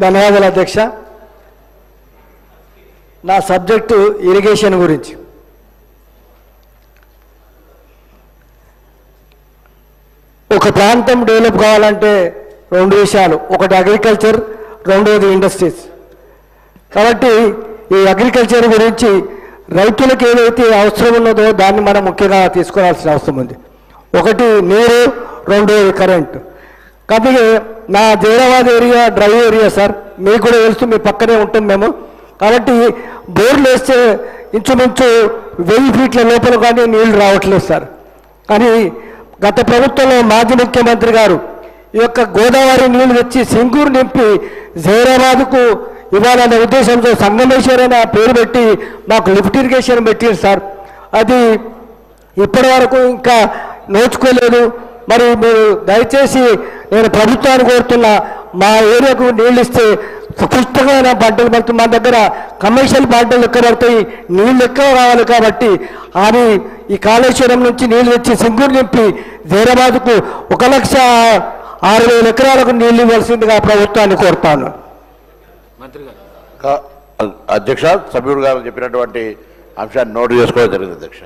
ధన్యవాదాలు అధ్యక్ష. నా సబ్జెక్టు ఇరిగేషన్ గురించి. ఒక ప్రాంతం డెవలప్ కావాలంటే రెండు విషయాలు, ఒకటి అగ్రికల్చర్, రెండోది ఇండస్ట్రీస్. కాబట్టి ఈ అగ్రికల్చర్ గురించి రైతులకు ఏదైతే అవసరం ఉన్నదో దాన్ని మనం ముఖ్యంగా తీసుకోవాల్సిన అవసరం ఉంది. ఒకటి నీరు, రెండోది కరెంట్. కాబట్టి నా Zaheerabad area dry area sir, మీకు కూడా తెలుసు, మీ పక్కనే ఉంటాం మేము. కాబట్టి బోర్లు వేస్తే ఇంచుమించు 1000 ఫీట్ల లోపల కానీ నీళ్లు రావట్లేదు సార్. కానీ గత ప్రభుత్వంలో మాజీ ముఖ్యమంత్రి గారు ఈ యొక్క గోదావరి నీళ్లు తెచ్చి సింగూరు నింపి జైరాబాద్కు ఇవ్వాలనే ఉద్దేశంతో సంగమేశ్వర్ అనే పేరు పెట్టి మాకు లిఫ్ట్ ఇరిగేషన్ పెట్టారు సార్. అది ఇప్పటి వరకు ఇంకా నోచుకోలేదు. మరి మీరు దయచేసి నేను ప్రభుత్వాన్ని కోరుతున్నా, మా ఏరియాకు నీళ్ళు ఇస్తే పుస్తకమైన పంటలు పడుతుంది. మా దగ్గర కమర్షియల్ పంటలు ఎక్కడ పడతాయి, నీళ్ళు ఎక్కువ రావాలి. కాబట్టి అని ఈ కాళేశ్వరం నుంచి నీళ్ళు తెచ్చి సింగూరు నింపి జైరాబాద్కు 1,06,000 ఎకరాలకు నీళ్ళు ఇవ్వాల్సిందిగా ప్రభుత్వాన్ని కోరుతాను. అధ్యక్ష, సభ్యుడు గారు చెప్పినటువంటి అంశాన్ని నోటు చేసుకోవడం జరిగింది అధ్యక్ష.